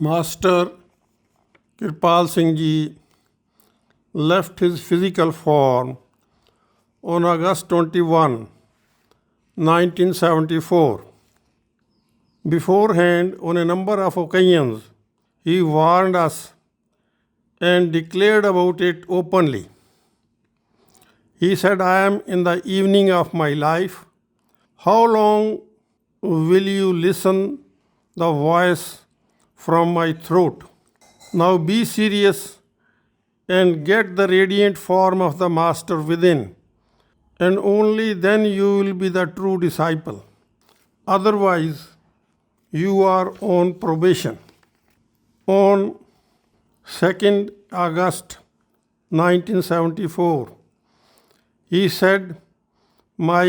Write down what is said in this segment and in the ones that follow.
Master Kirpal Singh Ji left his physical form on August 21, 1974. Beforehand, on a number of occasions, he warned us and declared about it openly. He said, "I am in the evening of my life. How long will you listen the voice from my throat? Now be serious and get the radiant form of the Master within, and only then you will be the true disciple. Otherwise, you are on probation." On 2nd August 1974, he said, "My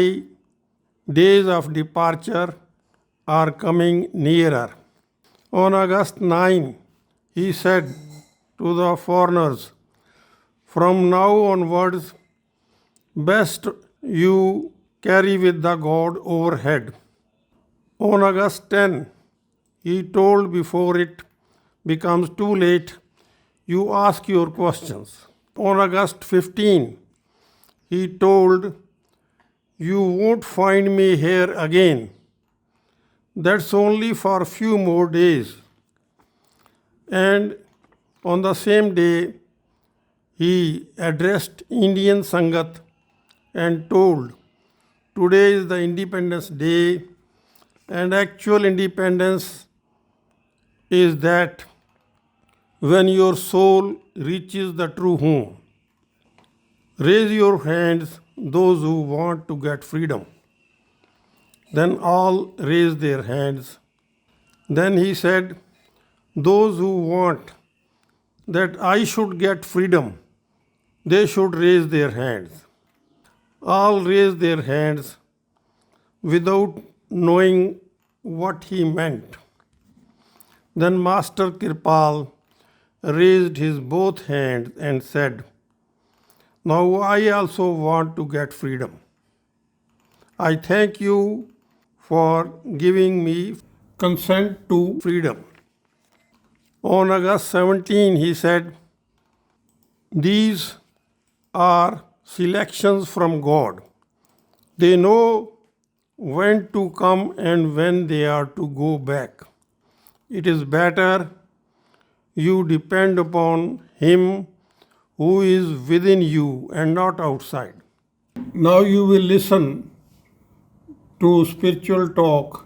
days of departure are coming nearer." On August 9, he said to the foreigners, "From now onwards, best you carry with the God overhead." On August 10, he told, "Before it becomes too late, you ask your questions." On August 15, he told, "You won't find me here again. That's only for a few more days." And on the same day, he addressed Indian Sangat and told, "Today is the Independence Day, and actual independence is that when your soul reaches the true home. Raise your hands, those who want to get freedom." Then all raised their hands. Then he said, "Those who want that I should get freedom, they should raise their hands." All raised their hands without knowing what he meant. Then Master Kirpal raised his both hands and said, "Now I also want to get freedom. I thank you for giving me consent to freedom." On August 17, he said, "These are selections from God. They know when to come and when they are to go back. It is better you depend upon Him who is within you and not outside." Now you will listen to spiritual talk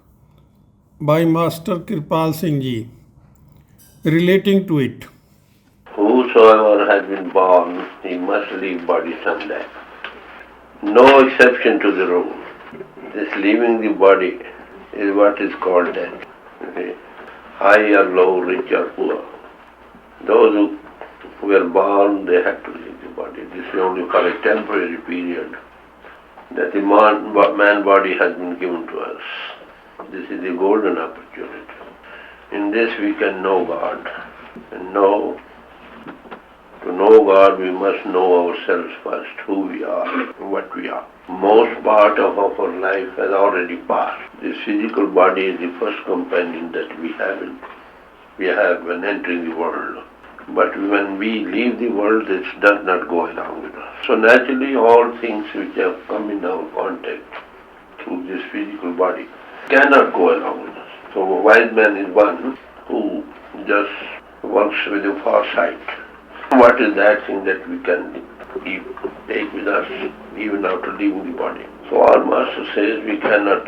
by Master Kirpal Singh Ji relating to it. Whosoever has been born, he must leave body someday. No exception to the rule. This leaving the body is what is called death. Okay. High or low, rich or poor. Those who were born, they had to leave the body. This is only for a temporary period that the man body has been given to us. This is the golden opportunity. In this we can know God. And to know God, we must know ourselves first, who we are, what we are. Most part of our life has already passed. This physical body is the first companion that we have when entering the world. But when we leave the world, it does not go along with us. So naturally, all things which have come in our contact through this physical body cannot go along with us. So a wise man is one who just works with a foresight. What is that thing that we can take with us even after leaving the body? So our Master says we cannot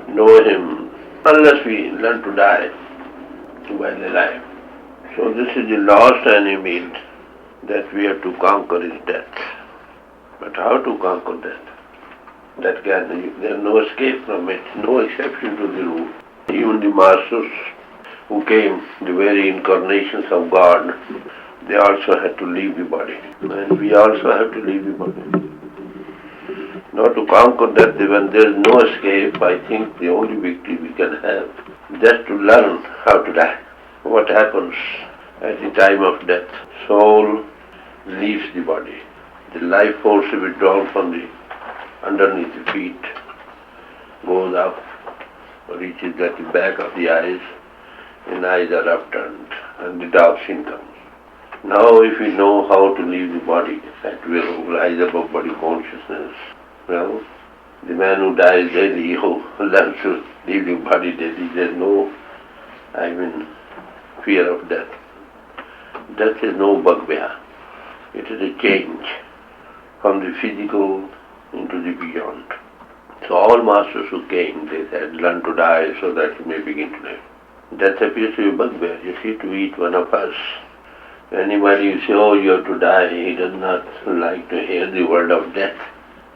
know Him unless we learn to die while alive. So this is the last enemy that we have to conquer is death. But how to conquer death? There is no escape from it, no exception to the rule. Even the Masters who came, the very incarnations of God, they also had to leave the body. And we also have to leave the body. Now to conquer death, when there is no escape, I think the only victory we can have is just to learn how to die. What happens at the time of death? Soul leaves the body. The life force is withdrawn from the underneath the feet, goes up, reaches at the back of the eyes, and eyes are upturned, and the dark scene comes. Now if we know how to leave the body at will, rise above body consciousness, well, the man who dies daily, who learns to leave the body daily, there's no, fear of death. Death is no bugbear. It is a change from the physical into the beyond. So all masters who came, they said, learn to die so that you may begin to live. Death appears to be a bugbear. You see, to each one of us, anybody you say, oh, you have to die, he does not like to hear the word of death.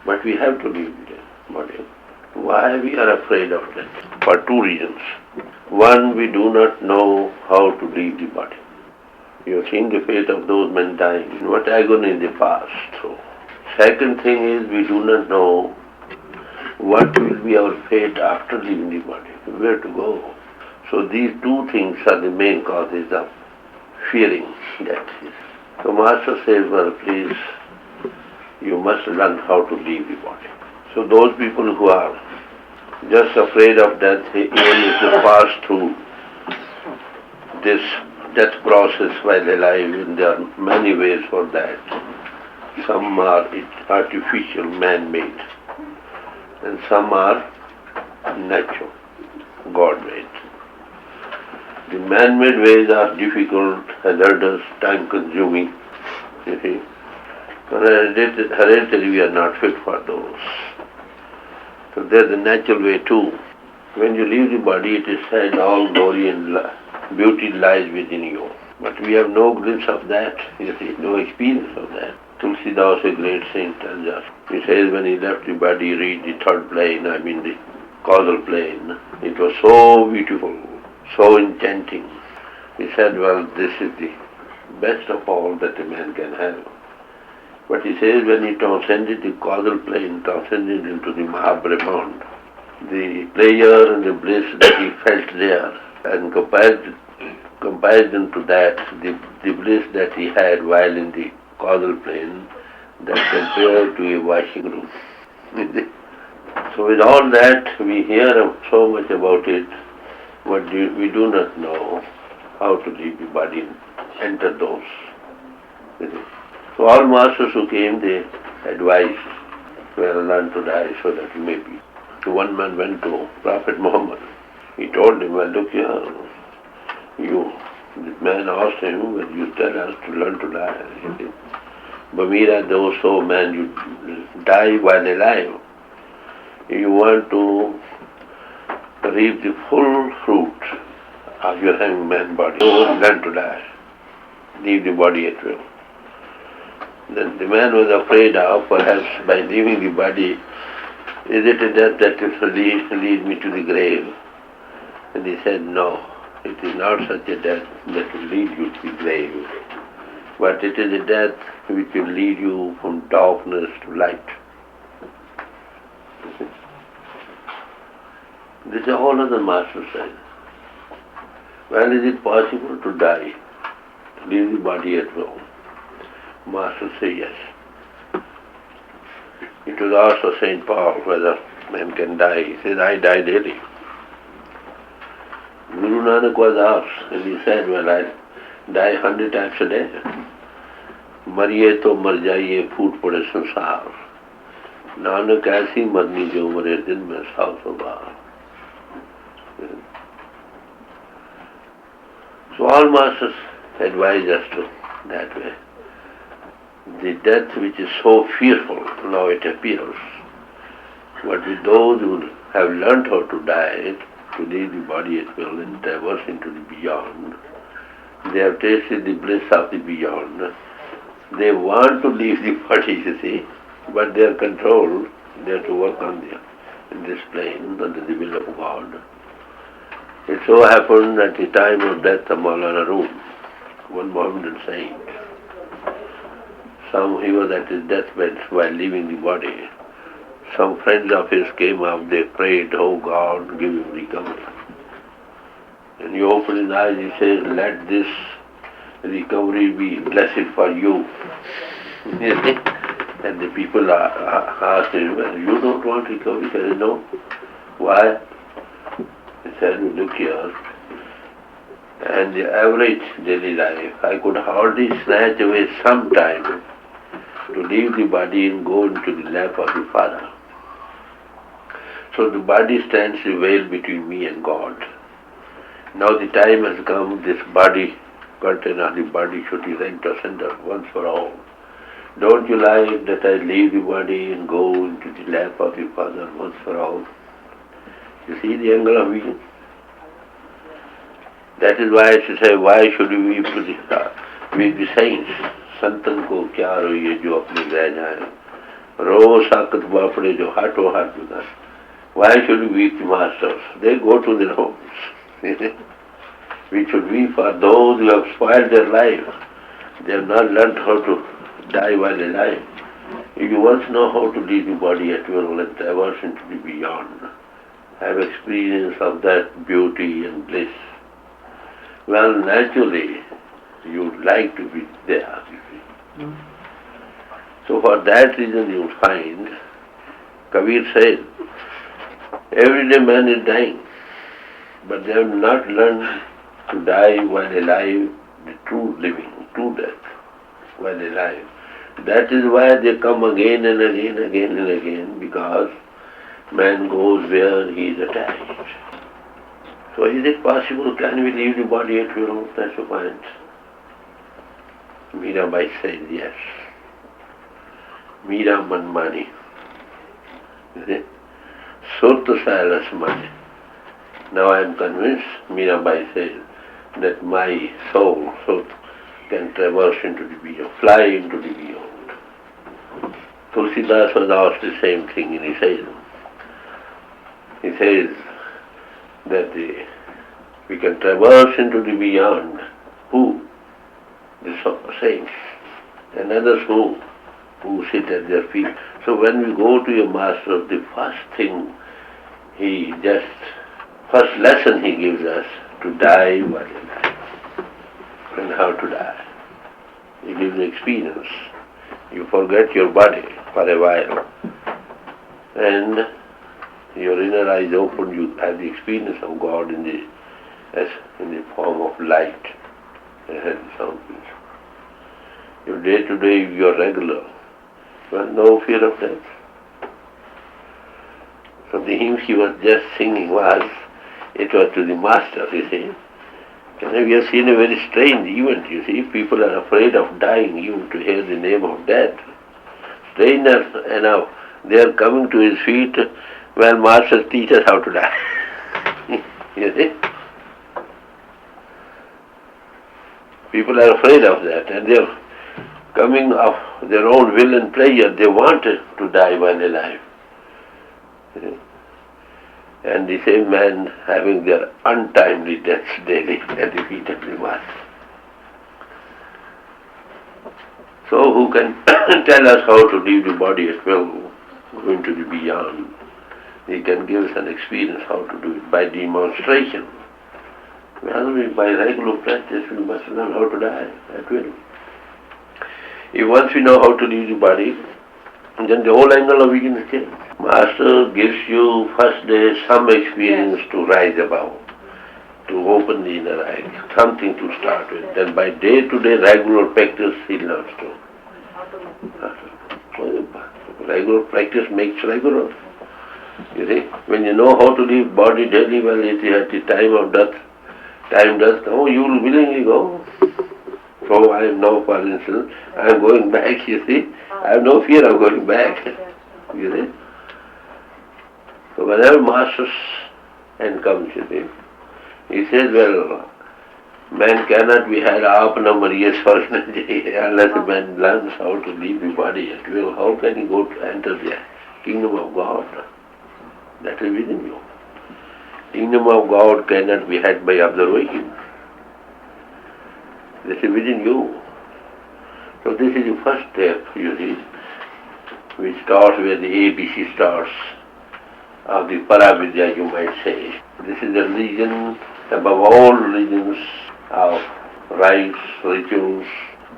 But we have to leave the body. Why we are afraid of death? For two reasons. One, we do not know how to leave the body. You have seen the fate of those men dying, in what agony they passed through. Second thing is, we do not know what will be our fate after leaving the body, where to go. So these two things are the main causes of fearing death. So Master says, well, please, you must learn how to leave the body. So those people who are just afraid of death, even if they pass through this death process while alive, and there are many ways for that. Some are artificial, man-made, and some are natural, God-made. The man-made ways are difficult, hazardous, time-consuming, you see. Hereditary, we are not fit for those. So there's a natural way too. When you leave the body, it is said all glory and beauty lies within you. But we have no glimpse of that, you see, no experience of that. Tulsidas, a great saint, tells us. He says when he left the body, he reached the third plane, the causal plane. It was so beautiful, so enchanting. He said, well, this is the best of all that a man can have. But he says when he transcended the causal plane, transcended into the Mahabrahman, the pleasure and the bliss that he felt there, and comparison to that, the bliss that he had while in the causal plane, that compared to a washing room. So with all that, we hear so much about it, but we do not know how to leave the body and enter those. So all masters who came, they advised, well, learn to die so that you may be. So one man went to Prophet Muhammad. He told him, well, look here, the man asked him, well, you tell us to learn to die. Bamira, those so man, you die while alive. You want to reap the full fruit of your having man body. So learn to die. Leave the body at will. Then the man was afraid of, perhaps by leaving the body, is it a death that will lead me to the grave? And he said, no, it is not such a death that will lead you to the grave, but it is a death which will lead you from darkness to light. This is all of the Master said. Well, is it possible to die, to leave the body at will? Master said yes. It was also St. Paul whether man can die. He said, I die daily. Guru Nanak was asked, and he said, well, I die 100 times a day. Mariye to mar jaiye, phut pade sansar. Nanak aisi marni jo mare din mein 100 baar. So all masters advise us to that way. The death which is so fearful, now it appears. But with those who have learnt how to die, to leave the body at will and traverse into the beyond, they have tasted the bliss of the beyond. They want to leave the body, you see, but they are controlled. They have to work on in this plane under the will of God. It so happened at the time of death of Maulana Room, one Mohammedan saint, he was at his deathbed while leaving the body. Some friends of his came up, they prayed, oh God, give him recovery. And he opened his eyes, he said, let this recovery be blessed for you. And the people asked him, well, you don't want recovery? He said, no. Why? He said, look here, and the average daily life, I could hardly snatch away some time to leave the body and go into the lap of the Father. So the body stands a veil between me and God. Now the time has come, this body, curtain of the body should be rent asunder once for all. Don't you like that I leave the body and go into the lap of the Father once for all? You see the angle of vision? That is why I say, why should we weep with the saints? संतन को क्या रोइए जो अपने रह जाए, रो साकत बापड़े जो हाथों हाथ जुदा. Why should we weep the masters? They go to their homes. We should weep for those who have spoiled their life. They have not learned how to die while alive. If you once know how to leave the body at will and traverse into the beyond, have experience of that beauty and bliss, well, naturally, you would like to be there. So for that reason you find, Kabir says, everyday man is dying, but they have not learned to die while alive, the true living, true death, while alive. That is why they come again and again, because man goes where he is attached. So is it possible, can we leave the body at will? That's the point. Mirabai says yes. Mira Manmani. Surta Silas Mani. Now I am convinced, Mirabai says, that my soul can traverse into the beyond, fly into the beyond. Tulsidas was asked the same thing in his Isaiah. He says that we can traverse into the beyond. Who? The saints. And others who sit at their feet. So when we go to your master, the first thing first lesson he gives us, to die while alive. And how to die. He gives experience. You forget your body for a while. And your inner eyes open, you have the experience of God in the form of light. Your day to day, you are regular. Well, no fear of death. So the hymn he was just singing it was to the master, you see. And we have seen a very strange event, you see. People are afraid of dying even to hear the name of death. Strangers enough, they are coming to his feet, well, master, teach us how to die. You see. People are afraid of that, and they are coming of their own will and pleasure. They want to die while alive. You see? And the same man having their untimely deaths daily at the feet of the master. So who can tell us how to leave the body at will, go into the beyond? He can give us an experience how to do it by demonstration. Well, by regular practice we must learn how to die at will. If once we know how to leave the body, then the whole angle of vision is changed. Master gives you first day some experience to rise above, to open the inner eye, something to start with. Then by day to day regular practice he learns to. Regular practice makes regular. You see, when you know how to leave body daily, well, it is at the time of death. Time does come, you will willingly go. So I am now, for instance, I am going back, you see. I have no fear of going back. You see. So whenever Master comes, you see, he says, well, man cannot be had half number years for unless a man learns how to leave the body at will. How can he go to enter the kingdom of God? That is within you. Kingdom of God cannot be had by observation. This is within you. So this is the first step, you see, which starts where the ABC starts, of the Paravidya, you might say. This is the religion, above all religions, of rites, rituals,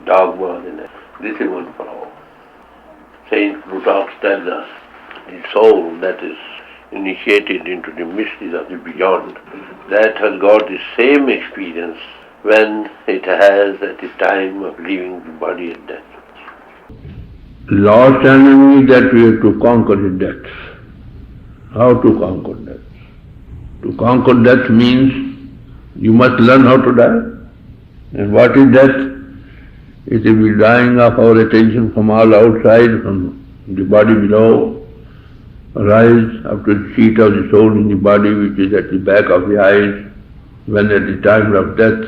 dogma. This is one for all. Saint Plutarch tells us, the soul that is initiated into the mysteries of the beyond, that has got the same experience when it has at the time of leaving the body at death. Last enemy that we have to conquer is death. How to conquer death? To conquer death means you must learn how to die. And what is death? It is the dying of our attention from all outside, from the body below, arise after the seat of the soul in the body, which is at the back of the eyes, when at the time of death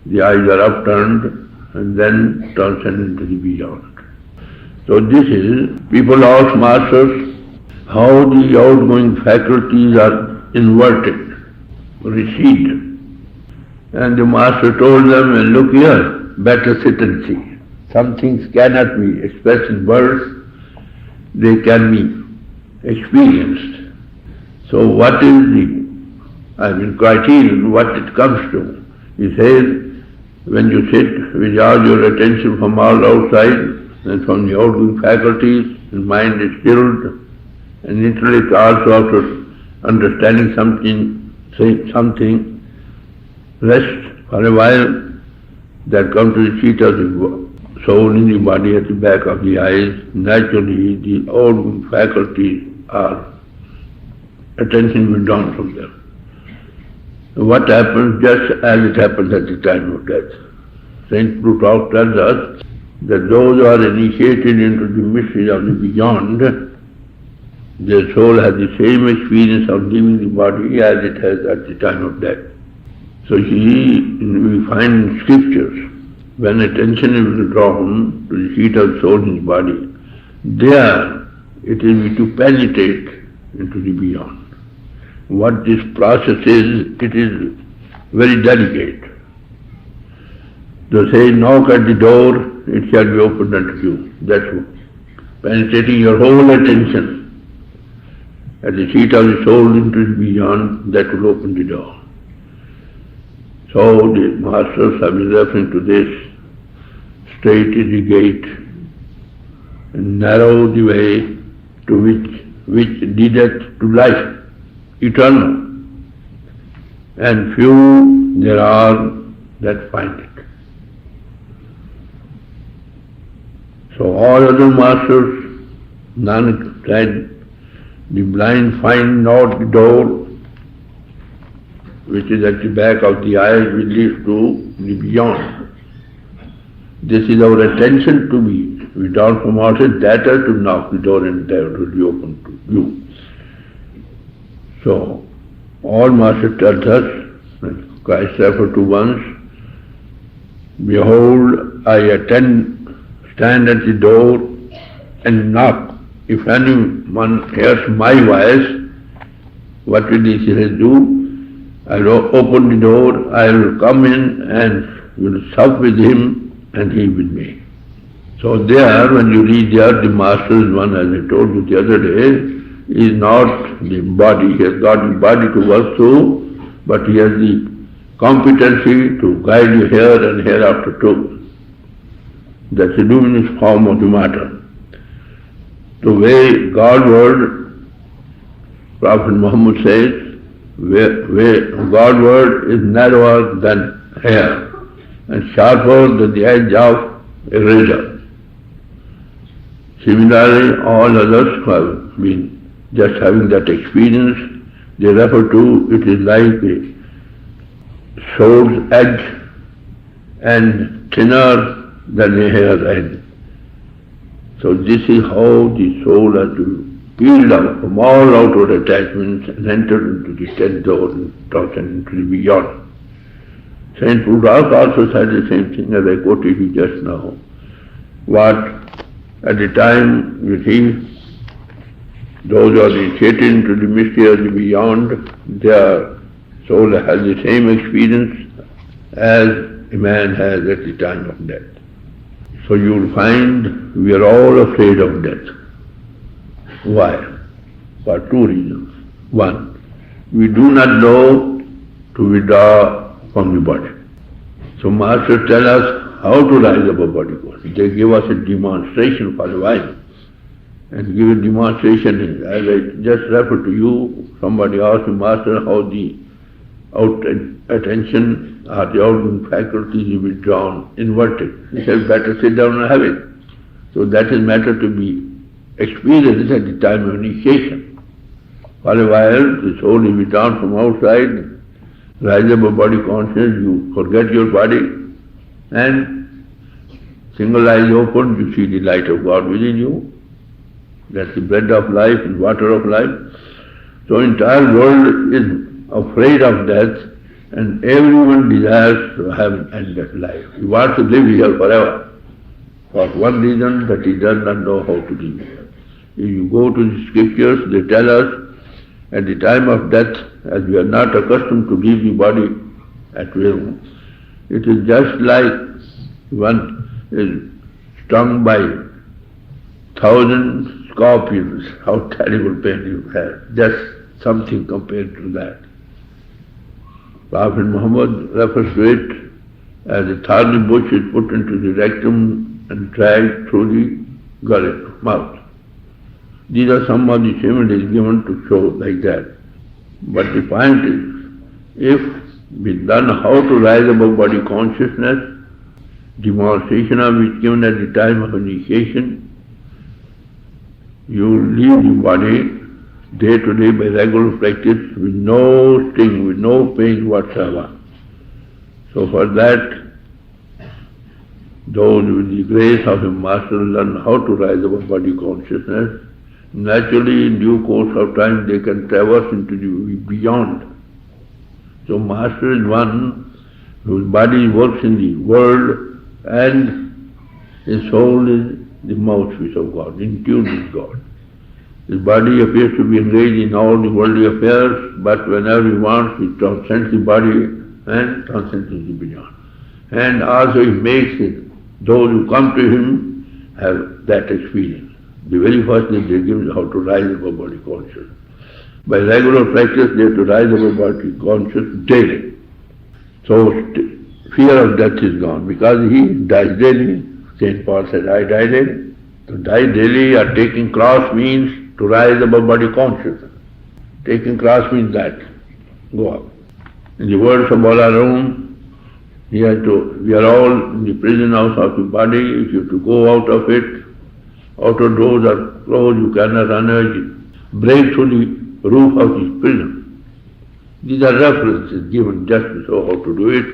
the eyes are upturned and then transcend into the beyond. So this is, people ask masters how the outgoing faculties are inverted, recede. And the master told them, well, look here, better sit and see. Some things cannot be expressed in words, they can be experienced. So what is the criterion, what it comes to? He says, when you sit, withdraw your attention from all outside and from the outgoing faculties, and mind is stilled, and intellect also after understanding something, say something, rest for a while, that comes to the seat of the soul in the body at the back of the eyes. Naturally, the outgoing faculties are attention withdrawn from them. What happens just as it happens at the time of death? Saint Plutarch tells us that those who are initiated into the mystery of the beyond, their soul has the same experience of leaving the body as it has at the time of death. So we find in scriptures, when attention is withdrawn to the seat of the soul in the body, there it is to penetrate into the beyond. What this process is, it is very delicate. They say, knock at the door, it shall be opened unto you. That's penetrating your whole attention at the seat of the soul into the beyond, that will open the door. So the masters have been referring to this, straight is the gate, and narrow the way to which leadeth to life eternal, and few there are that find it. So all other masters, Nanak said, the blind find not the door which is at the back of the eyes, which leads to the beyond. This is our attention to be withdrawn from outside, that is to knock the door and there will be open to you. So, all Master tells us, Christ referred to once, behold, I stand at the door and knock. If anyone hears my voice, what will he do? I will open the door, I will come in and will sup with him and he with me. So there, when you read there, the Master is one, as I told you the other day, is not the body. He has got the body to work through, but he has the competency to guide you here and hereafter too. That's the luminous form of the matter. The way Godward, Prophet Muhammad says, where Godward is narrower than hair and sharper than the edge of a razor. Similarly, all others who have been just having that experience, they refer to it is like a sword's edge and thinner than a hair's edge. So this is how the soul has to peel out from all outward attachments and enter into the tenth door and transcend into the beyond. Saint Plutarch also said the same thing as I quoted you just now. What at the time you see, those who are initiated into the mystery of the beyond, their soul has the same experience as a man has at the time of death. So you will find we are all afraid of death. Why? For two reasons. One, we do not know to withdraw from the body. So Masters tell us how to rise above body. They give us a demonstration for a while. and give a demonstration. As I just referred to you, somebody asked me, Master, how the attention or the outgoing faculties is withdrawn, inverted. He said, better sit down and have it. So that is matter to be experienced at the time of initiation. For a while, the soul is withdrawn from outside, rise above body consciousness, you forget your body, and single eye open, you see the light of God within you. That's the bread of life and water of life. So entire world is afraid of death, and everyone desires to have an endless life. He wants to live here forever. For one reason, that he does not know how to live here. If you go to the scriptures, they tell us, at the time of death, as we are not accustomed to leave the body at will, it is just like one is stung by 1,000 scorpions, how terrible pain you have. Just something compared to that. Prophet Muhammad refers to it as a thorny bush is put into the rectum and dragged through the gullet, mouth. These are some of the similes given to show like that. But the point is, if we learn how to rise above body consciousness, demonstration of which given at the time of initiation, you leave the body day to day by regular practice with no sting, with no pain whatsoever. So for that, those with the grace of a master learn how to rise above body consciousness. Naturally, in due course of time, they can traverse into the beyond. So master is one whose body works in the world and his soul is the mouthpiece of God, in tune with God. His body appears to be engaged in all the worldly affairs, but whenever he wants, he transcends the body and transcends the beyond. And also he makes it, those who come to him have that experience. The very first thing they give is how to rise above body consciousness. By regular practice, they have to rise above body consciousness daily. So fear of death is gone, because he dies daily. St. Paul said, I die daily. To die daily or taking cross means to rise above body consciousness. Taking cross means that. Go up. In the words of Balaram, we are all in the prison house of the body. If you have to go out of it, outer doors are closed, you cannot break through the roof of this prison. These are references given just to show how to do it,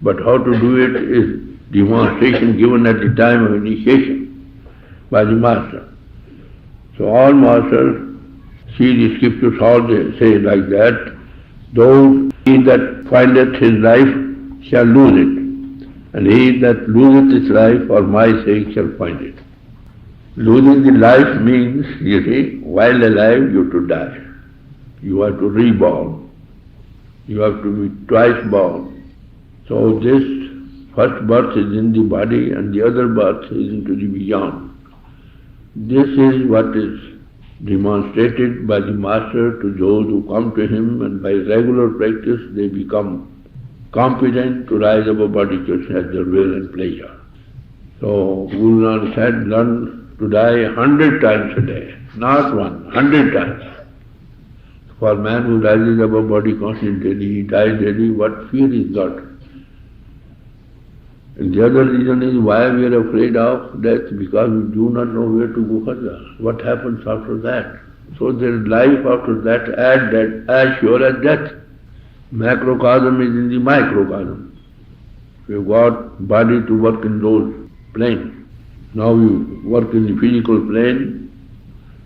but how to do it is demonstration given at the time of initiation by the master. So all masters see the scriptures, all they say like that, those he that findeth his life shall lose it, and he that loseth his life for my sake shall find it. Losing the life means, you see, while alive you have to die. You have to reborn. You have to be twice born. So this first birth is in the body and the other birth is into the beyond. This is what is demonstrated by the master to those who come to him, and by regular practice they become competent to rise above body consciousness at their will and pleasure. So Guru Nanak said, learn to die 100 times a day, not one, 100 times. For man who rises above body consciousness daily, he dies daily, what fear is got? And the other reason is why we are afraid of death, because we do not know where to go further. What happens after that? So there is life after that, as sure as death. Macrocosm is in the microcosm. We've got body to work in those planes. Now we work in the physical plane.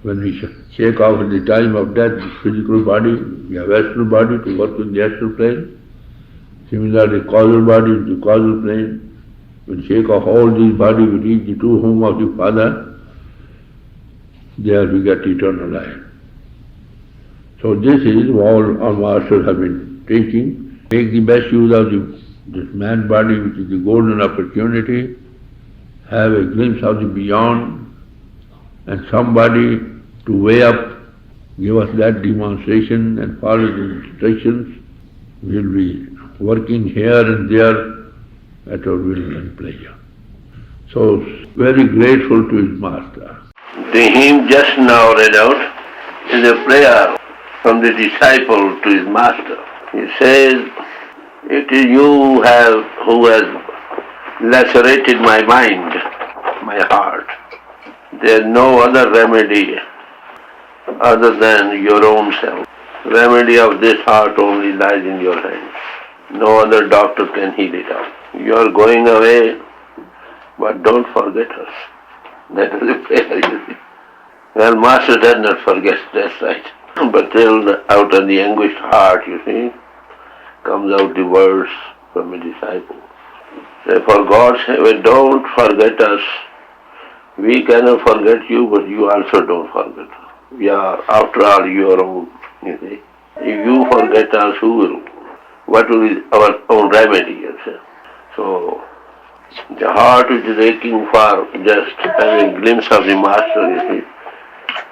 When we shake off at the time of death the physical body, we have astral body to work in the astral plane. Similarly, causal body is the causal plane. When we shake off all these bodies, we reach the true home of the Father. There we get eternal life. So this is all our masters have been teaching. Make the best use of this man body, which is the golden opportunity. Have a glimpse of the beyond, and somebody to weigh up, give us that demonstration and follow the instructions. We'll be working here and there at our will and pleasure. So very grateful to his master. The hymn just now read out is a prayer from the disciple to his master. He says, "It is you who has lacerated my mind, my heart. There is no other remedy other than your own self. Remedy of this heart only lies in your hands. No other doctor can heal it out. You are going away, but don't forget us." That is the prayer, you see. Well, Master does not forget, that's right. But till out of the anguished heart, you see, comes out the words from a disciple. Say, for God's sake, don't forget us. We cannot forget you, but you also don't forget us. We are, after all, your own, you see. If you forget us, who will? What will be our own remedy, you see? So, the heart which is aching for just having a glimpse of the Master, you see,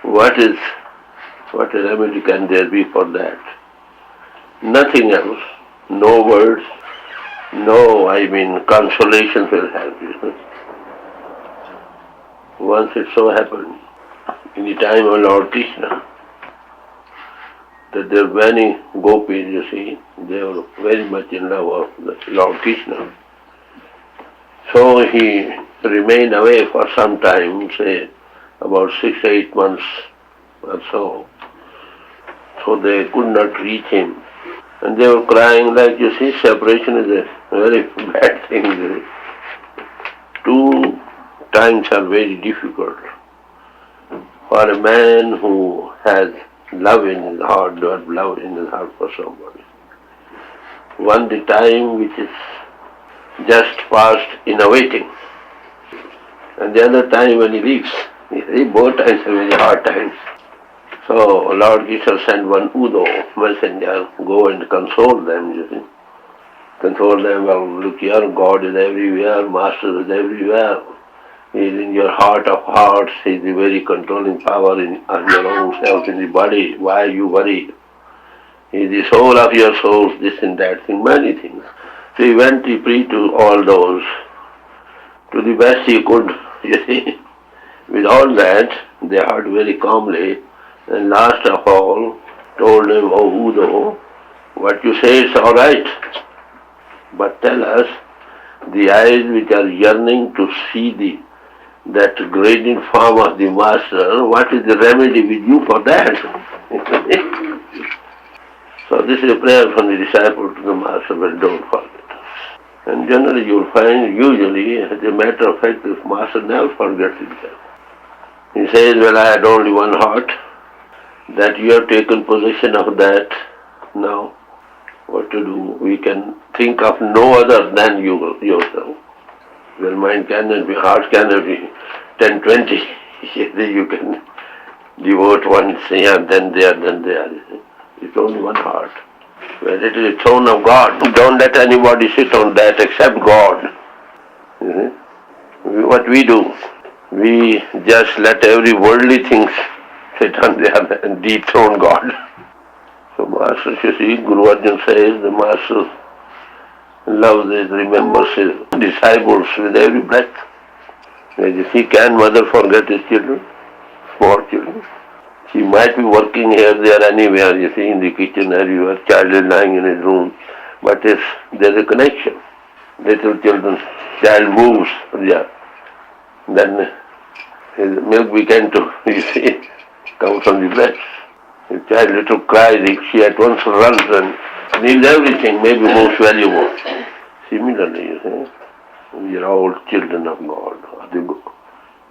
what a remedy can there be for that? Nothing else. No words, no, consolation will help you. Once it so happened, in the time of Lord Krishna, that there were many gopis, you see, they were very much in love of Lord Krishna. So he remained away for some time, say about 6-8 months or so. So they could not reach him. And they were crying like, you see, separation is a very bad thing. 2 times are very difficult. For a man who has love in his heart, God love in his heart for somebody. One, the time which is just passed in awaiting. And the other time when he leaves. You see, both times are very hard times. So Lord Jesus sent one Udo messenger, go and console them, you see. Console them, well, look here, God is everywhere, Master is everywhere. He is in your heart of hearts, He is the very controlling power in your own self, in the body. Why are you worried? He is the soul of your souls, this and that thing, many things. So he went, he preached to all those, to the best he could, you see. With all that, they heard very calmly, and last of all, told him, "Oh Udo, what you say is all right, but tell us, the eyes which are yearning to see that gradient form of the Master, what is the remedy with you for that?" So this is a prayer from the disciple to the Master, well, don't forget us. And generally you will find, usually, as a matter of fact, this Master never forgets himself. He says, well, I had only one heart, that you have taken possession of that. Now, what to do? We can think of no other than yourself. Your mind cannot be, heart cannot be 10, 20. You can devote one here, then there, then there. It's only one heart. When it is a throne of God, don't let anybody sit on that except God. What we do, we just let every worldly things sit on there and dethrone God. So Master, you see, Guru Arjan says the Master loves his, remembers his disciples with every breath. As you see, can mother forget his children? Small children. She might be working here, there, anywhere, you see, in the kitchen, everywhere, child is lying in his room, but there's a connection. Little children, child moves, yeah. Then his milk began to, you see, come from the breast. The child little cries, she at once runs and leaves everything, maybe most valuable. Similarly, you see, we are all children of God. The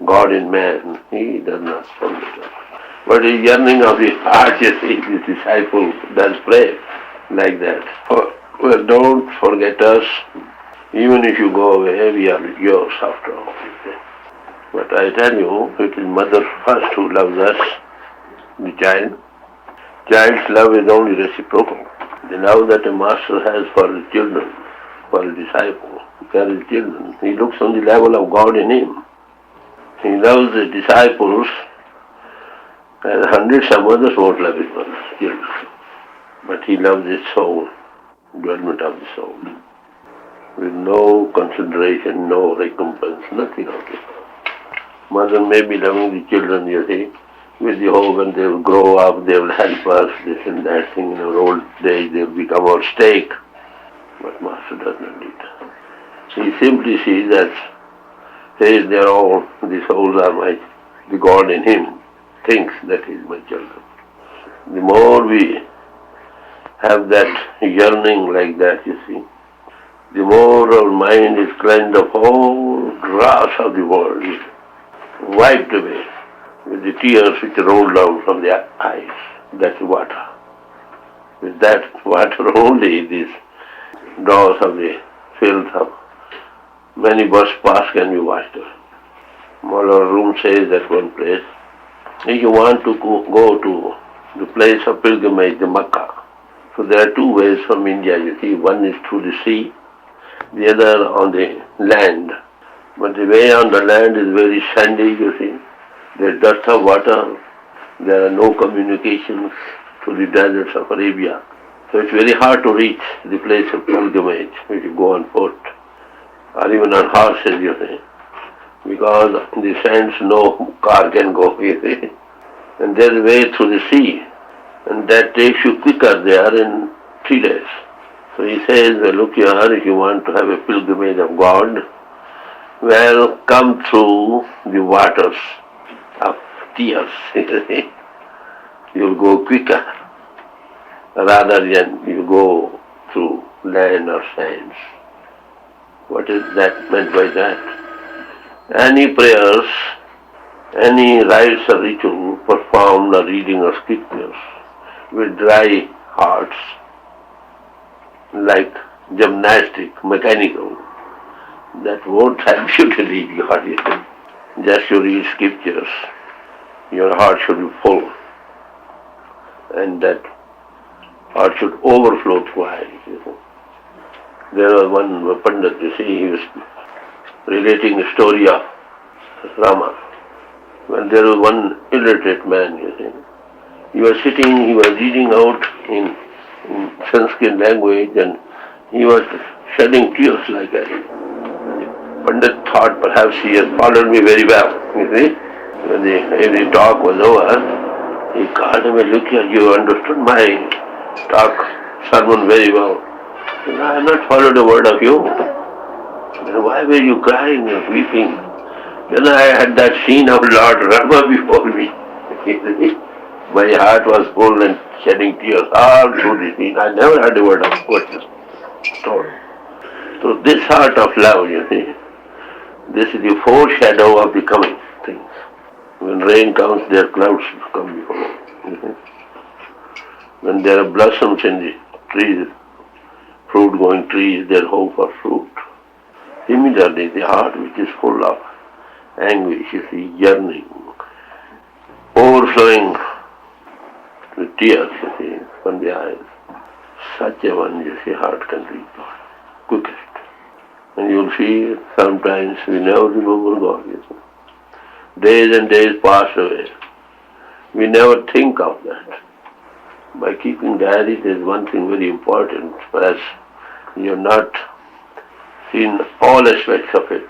God in man, He does not forget us. But the yearning of the heart, you see, the disciple does pray like that. Well, don't forget us. Even if you go away, we are yours after all. But I tell you, it is mother first who loves us, the child. Child's love is only reciprocal. The love that a master has for his children, for his disciple, for his children, he looks on the level of God in him. He loves the disciples, and hundreds of others won't love his children. But he loves his soul, development of the soul, with no consideration, no recompense, nothing of it. Mother may be loving the children, you see, with the hope when they will grow up, they will help us, this and that thing. In our old age, they will become our stake. But Master does not do that. He simply sees that, says they are all, the souls are my, the God in him thinks that he is my children. The more we have that yearning like that, you see, the more our mind is cleansed of all dross of the world, is wiped away with the tears which roll down from the eyes. That's water. With that water only, these dross of the filth of many births past can be washed away. Our room says at one place, if you want to go to the place of pilgrimage, the Makkah, so there are two ways from India, you see. One is through the sea, the other on the land. But the way on the land is very sandy, you see. There's dust of water. There are no communications to the deserts of Arabia. So it's very hard to reach the place of pilgrimage if you go on foot or even on horses, you see. Because in the sands no car can go, you see. And there's a way through the sea. And that takes you quicker there in 3 days. So he says, well, look here, if you want to have a pilgrimage of God, well, come through the waters of tears. You'll go quicker rather than you go through land or sands. What is that meant by that? Any prayers, any rites or ritual performed or reading of scriptures with dry hearts, like gymnastic, mechanical, that won't help you to read God. Just you read scriptures, your heart should be full, and that heart should overflow through eyes. There was one Pandit, you see, he was relating the story of Rama. When there was one illiterate man, you see, he was sitting, he was reading out in Sanskrit language, and he was shedding tears like that. Pandit thought perhaps he has followed me very well, you see. When the talk was over, he called him and look here, you understood my sermon very well. He said, I have not followed a word of you. Then why were you crying and weeping? Then I had that scene of Lord Rama before me. My heart was full and shedding tears all through the scene. I never heard a word of what you told. So this heart of love, you see, this is the foreshadow of the coming things. When rain comes, there are clouds come before. When there are blossoms in the trees, fruit-going trees, there hope for fruit. Similarly, the heart which is full of anguish, you see, yearning, overflowing with tears, you see, from the eyes. Such a one, you see, heart can reach God quickest. And you'll see sometimes we never remember God, you see. Days and days pass away. We never think of that. By keeping diary, there's one thing very important. Perhaps you're not seen all aspects of it.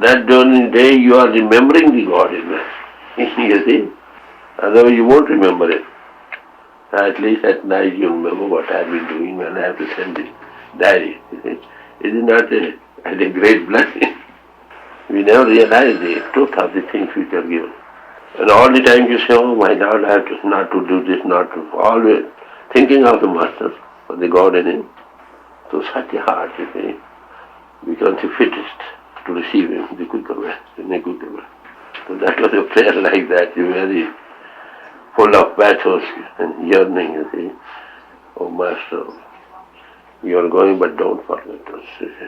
That during the day you are remembering the God in that. You see? Otherwise you won't remember it. At least at night you remember what I have been doing when I have to send this diary. You see? Is it not a great blessing? We never realize the truth of the things which are given. And all the time you say, oh my Lord, I have to not to do this, not to, always thinking of the Master, of the God in him. So such a heart, you see, becomes the fittest to receive him the quicker way, in a quicker way. So that was a prayer like that, very full of pathos and yearning, you see. Oh Master, you are going, but don't forget us. You see.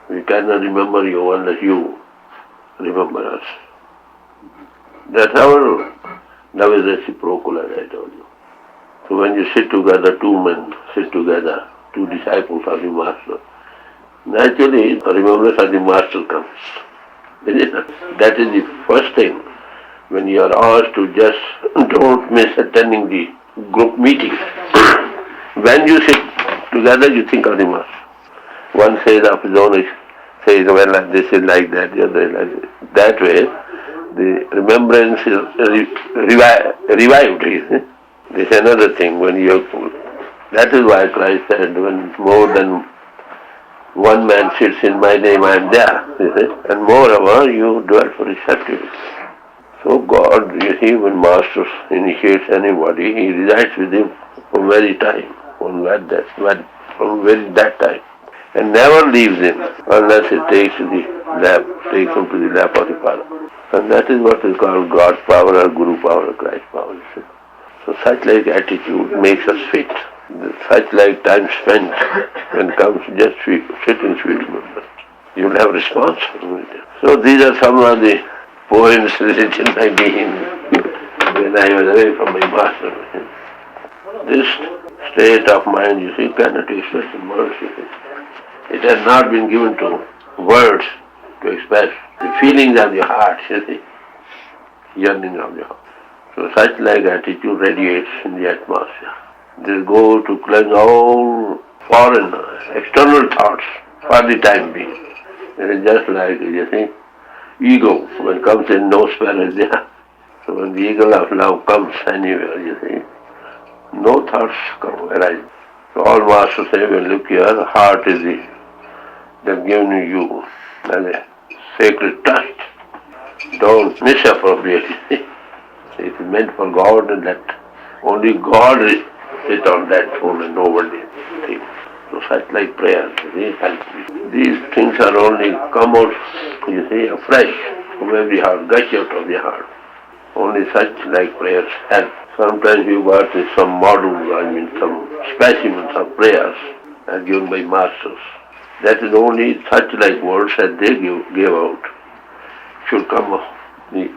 We cannot remember you unless you remember us. That's our love is reciprocal, as I told you. So when you sit together, two men sit together, two disciples of the Master, naturally the remembrance of the Master comes. That is the first thing. When you are asked to just don't miss attending the group meeting. When you sit together, you think of the Master. One says of his own, says, well, this is like that, the other is like that. That way, the remembrance is revived. You see. This is another thing. That is why Christ said, when more than one man sits in my name, I am there. You see. And moreover, you dwell for his activities. So God, you see, when Master initiates anybody, he resides with him from very time, from that time, and never leaves him unless he takes him to the lap of the Father. And that is what is called God's power or Guru power or Christ power. You see. So such like attitude makes us fit. Such like time spent when comes just sit in sweet remembrance. You will have responsibility. So these are some of the poems written by me when I was away from my master. This state of mind, you see, cannot be expressed in words. You see. It has not been given to words to express the feelings of the heart, you see, yearning of the heart. So such like attitude radiates in the atmosphere. They go to cleanse all foreign, external thoughts for the time being. It is just like, you see, ego, when it comes in, no sparrow is there. So when the eagle of love comes anywhere, you see, no thoughts arise. So all masters say, well, look here, the heart is they've given you as a sacred trust. Don't misappropriate it. It is meant for God, and that only God is sit on that throne and nobody. So such like prayers, these things are only come out, you see, afresh from every heart, gush out of the heart. Only such like prayers help. Sometimes you got some models, some specimens of prayers are given by masters. That is only such like words that they give out should come of the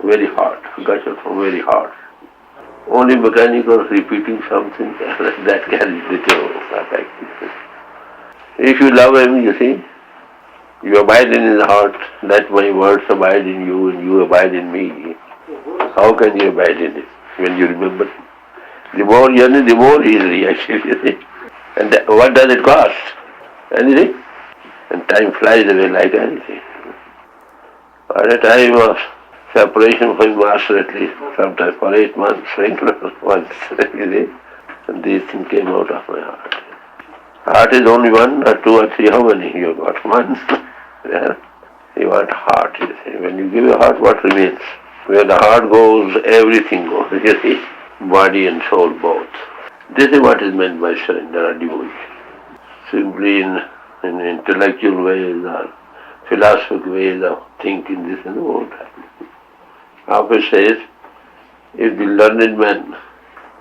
very heart, gush out from very heart. Only mechanical repeating something that carries little effect. If you love him, you see, you abide in his heart, let my words abide in you and you abide in me. How can you abide in it when you remember? The more yearning, the more he is reaction, you see. And what does it cost? Anything? And time flies away like anything. At a time of separation from master, at least, sometimes for 8 months, regular once, you see. And these things came out of my heart. Heart is only one or two or three, how many? You got one. Yeah. You want heart, you see. When you give your heart, what remains? Where the heart goes, everything goes, you see. Body and soul both. This is what is meant by surrender or devotion. Simply in intellectual ways or philosophical ways of thinking this and won't happen. Prophet says, if the learned men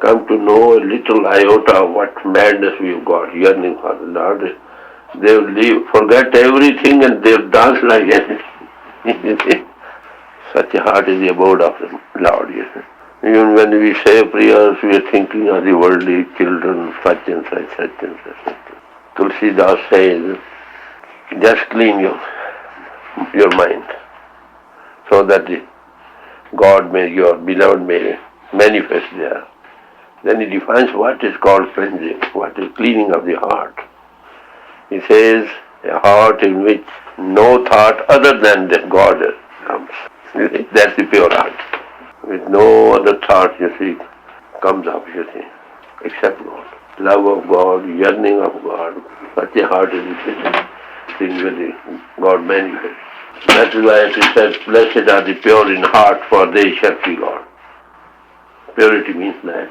come to know a little iota of what madness we've got, yearning for the Lord, they will forget everything and they will dance like anything. Such a heart is the abode of the Lord. Yes. Even when we say prayers, we are thinking of the worldly children, such and such, such and such. Tulsidas says, just clean your mind so that God may, your beloved may manifest there. Then he defines what is called cleansing, what is cleaning of the heart. He says, a heart in which no thought other than the God comes. You see, that's the pure heart. With no other thought, you see, comes up, you see, except God. Love of God, yearning of God, such a heart is the thing where God manifests. That is why it is said, blessed are the pure in heart, for they shall see God. Purity means that